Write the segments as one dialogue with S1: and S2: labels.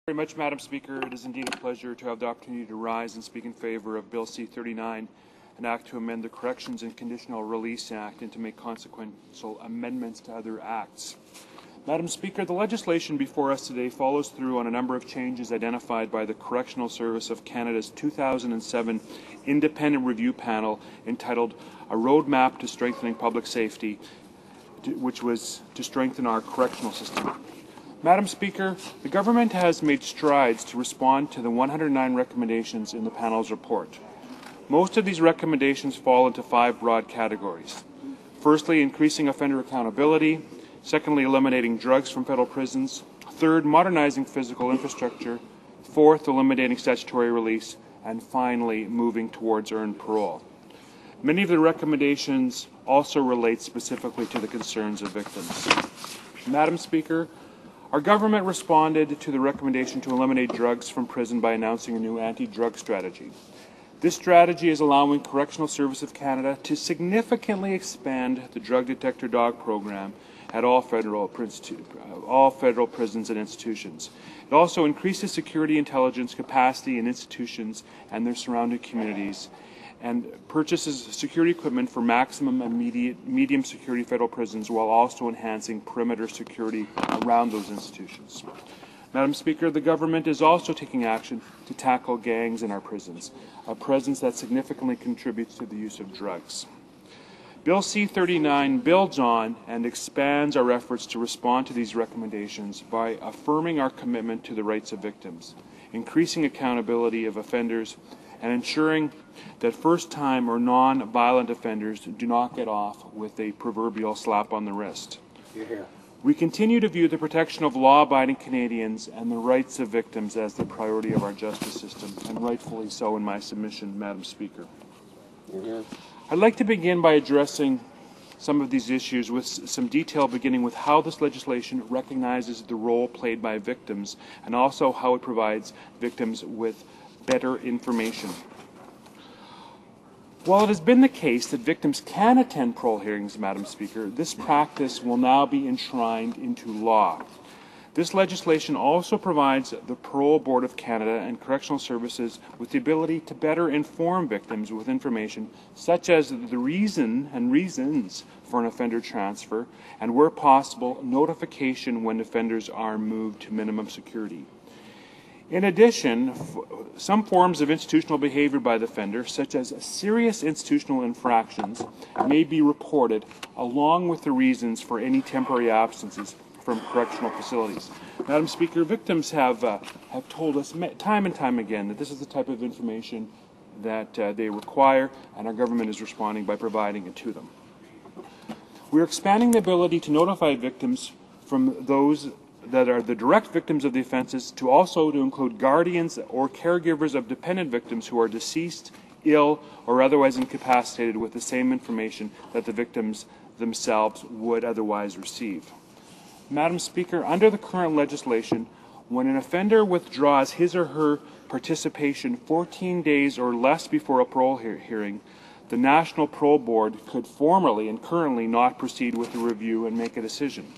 S1: Very much, Madam Speaker. It is indeed a pleasure to have the opportunity to rise and speak in favour of Bill C-39, an act to amend the Corrections and Conditional Release Act and to make consequential amendments to other acts. Madam Speaker, the legislation before us today follows through on a number of changes identified by the Correctional Service of Canada's 2007 Independent Review Panel entitled A Roadmap to Strengthening Public Safety, which was to strengthen our correctional system. Madam Speaker, the government has made strides to respond to the 109 recommendations in the panel's report. Most of these recommendations fall into 5 broad categories. Firstly, increasing offender accountability. Secondly, eliminating drugs from federal prisons. Third, modernizing physical infrastructure. Fourth, eliminating statutory release. And finally, moving towards earned parole. Many of the recommendations also relate specifically to the concerns of victims. Madam Speaker, our government responded to the recommendation to eliminate drugs from prison by announcing a new anti-drug strategy. This strategy is allowing Correctional Service of Canada to significantly expand the drug detector dog program at all federal prisons and institutions. It also increases security intelligence capacity in institutions and their surrounding communities, and purchases security equipment for maximum and medium security federal prisons while also enhancing perimeter security around those institutions. Madam Speaker, the government is also taking action to tackle gangs in our prisons, a presence that significantly contributes to the use of drugs. Bill C-39 builds on and expands our efforts to respond to these recommendations by affirming our commitment to the rights of victims, increasing accountability of offenders, and ensuring that first-time or non-violent offenders do not get off with a proverbial slap on the wrist. We continue to view the protection of law-abiding Canadians and the rights of victims as the priority of our justice system, and rightfully so in my submission, Madam Speaker. I'd like to begin by addressing some of these issues with some detail, beginning with how this legislation recognizes the role played by victims and also how it provides victims with better information. While it has been the case that victims can attend parole hearings, Madam Speaker, this practice will now be enshrined into law. This legislation also provides the Parole Board of Canada and Correctional Services with the ability to better inform victims with information such as the reasons for an offender transfer and, where possible, notification when offenders are moved to minimum security. In addition, some forms of institutional behavior by the offender, such as serious institutional infractions, may be reported along with the reasons for any temporary absences from correctional facilities. Madam Speaker, victims have told us time and time again that this is the type of information that they require, and our government is responding by providing it to them. We're expanding the ability to notify victims from those that are the direct victims of the offences to also include guardians or caregivers of dependent victims who are deceased, ill, or otherwise incapacitated with the same information that the victims themselves would otherwise receive. Madam Speaker, under the current legislation, when an offender withdraws his or her participation 14 days or less before a parole hearing, the National Parole Board could formally and currently not proceed with the review and make a decision.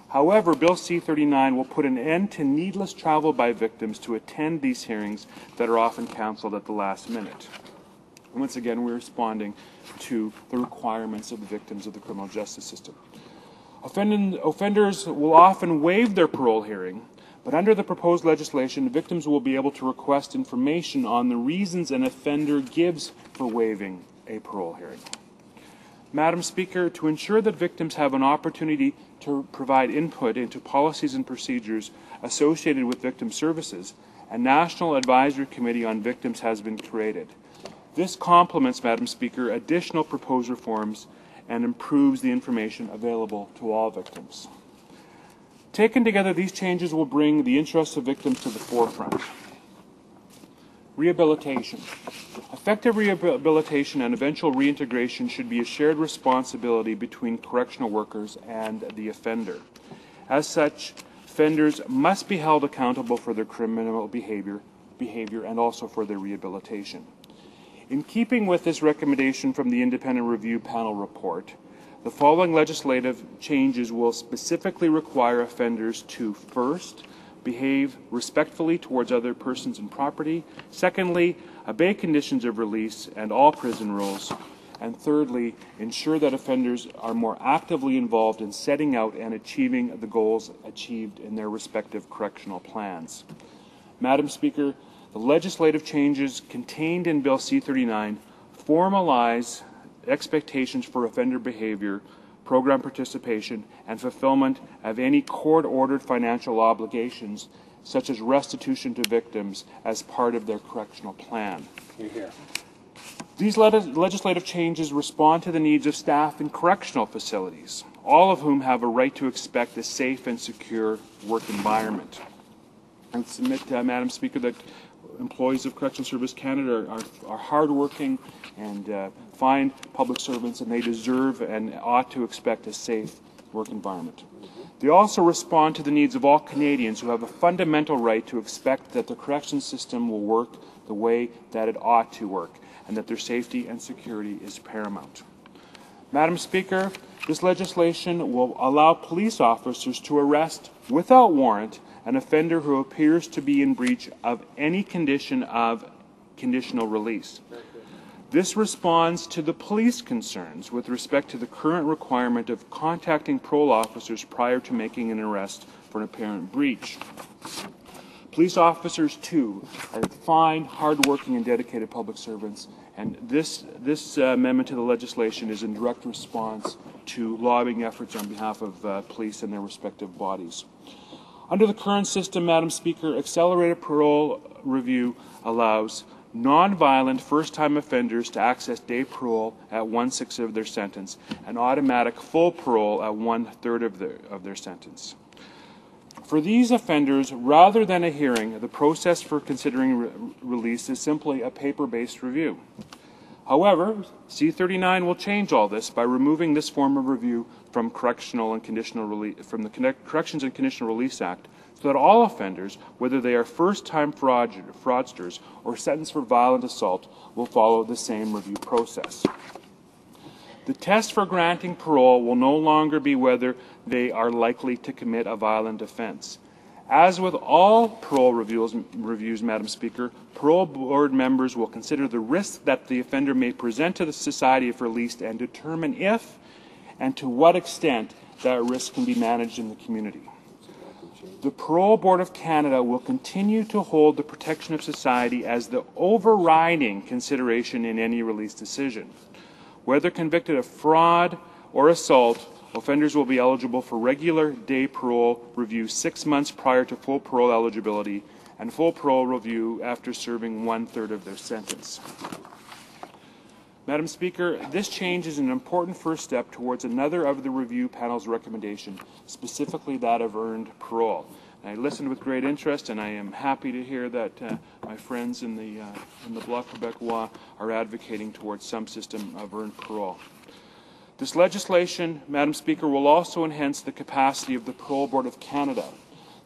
S1: However, Bill C-39 will put an end to needless travel by victims to attend these hearings that are often cancelled at the last minute. Once again, we're responding to the requirements of the victims of the criminal justice system. Offenders will often waive their parole hearing, but under the proposed legislation, victims will be able to request information on the reasons an offender gives for waiving a parole hearing. Madam Speaker, to ensure that victims have an opportunity to provide input into policies and procedures associated with victim services, a National Advisory Committee on Victims has been created. This complements, Madam Speaker, additional proposed reforms and improves the information available to all victims. Taken together, these changes will bring the interests of victims to the forefront. Rehabilitation. Effective rehabilitation and eventual reintegration should be a shared responsibility between correctional workers and the offender. As such, offenders must be held accountable for their criminal behavior and also for their rehabilitation. In keeping with this recommendation from the Independent Review Panel report, the following legislative changes will specifically require offenders to, first, behave respectfully towards other persons and property. Secondly, obey conditions of release and all prison rules. And thirdly, ensure that offenders are more actively involved in setting out and achieving the goals achieved in their respective correctional plans. Madam Speaker, the legislative changes contained in Bill C-39 formalize expectations for offender behavior, program participation, and fulfillment of any court-ordered financial obligations, such as restitution to victims, as part of their correctional plan. These legislative changes respond to the needs of staff in correctional facilities, all of whom have a right to expect a safe and secure work environment. I submit, Madam Speaker, that employees of Correctional Service Canada are hardworking and fine public servants, and they deserve and ought to expect a safe work environment. They also respond to the needs of all Canadians who have a fundamental right to expect that the corrections system will work the way that it ought to work, and that their safety and security is paramount. Madam Speaker, this legislation will allow police officers to arrest without warrant an offender who appears to be in breach of any condition of conditional release. This responds to the police concerns with respect to the current requirement of contacting parole officers prior to making an arrest for an apparent breach. Police officers, too, are fine, hard-working, and dedicated public servants, and this amendment to the legislation is in direct response to lobbying efforts on behalf of police and their respective bodies. Under the current system, Madam Speaker, accelerated parole review allows non-violent first-time offenders to access day parole at 1/6 of their sentence and automatic full parole at 1/3 of their sentence. For these offenders, rather than a hearing, the process for considering release is simply a paper-based review. However, C-39 will change all this by removing this form of review from the Corrections and Conditional Release Act, so that all offenders, whether they are first-time fraudsters or sentenced for violent assault, will follow the same review process. The test for granting parole will no longer be whether they are likely to commit a violent offense. As with all parole reviews, Madam Speaker, parole board members will consider the risk that the offender may present to the society if released and determine if and to what extent that risk can be managed in the community. The Parole Board of Canada will continue to hold the protection of society as the overriding consideration in any release decision. Whether convicted of fraud or assault, offenders will be eligible for regular day parole review 6 months prior to full parole eligibility and full parole review after serving 1/3 of their sentence. Madam Speaker, this change is an important first step towards another of the review panel's recommendation, specifically that of earned parole. I listened with great interest, and I am happy to hear that my friends in the Bloc Québécois are advocating towards some system of earned parole. This legislation, Madam Speaker, will also enhance the capacity of the Parole Board of Canada.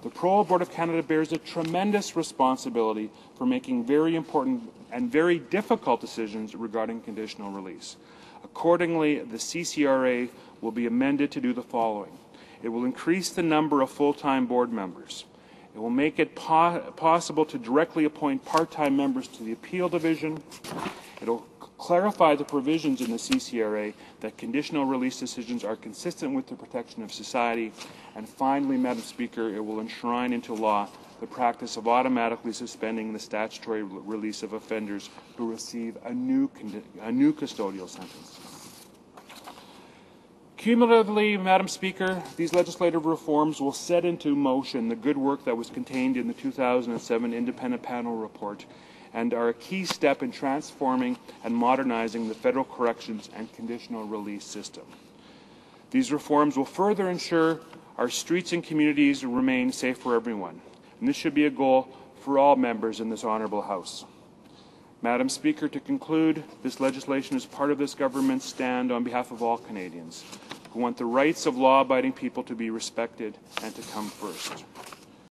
S1: The Parole Board of Canada bears a tremendous responsibility for making very important and very difficult decisions regarding conditional release. Accordingly, the CCRA will be amended to do the following. It will increase the number of full-time board members. It will make it possible to directly appoint part-time members to the Appeal Division. It will clarify the provisions in the CCRA that conditional release decisions are consistent with the protection of society. And finally, Madam Speaker, it will enshrine into law the practice of automatically suspending the statutory release of offenders who receive a new custodial sentence. Cumulatively, Madam Speaker, these legislative reforms will set into motion the good work that was contained in the 2007 Independent Panel Report and are a key step in transforming and modernizing the federal corrections and conditional release system. These reforms will further ensure our streets and communities remain safe for everyone, and this should be a goal for all members in this honourable House. Madam Speaker, to conclude, this legislation is part of this government's stand on behalf of all Canadians who want the rights of law-abiding people to be respected and to come first.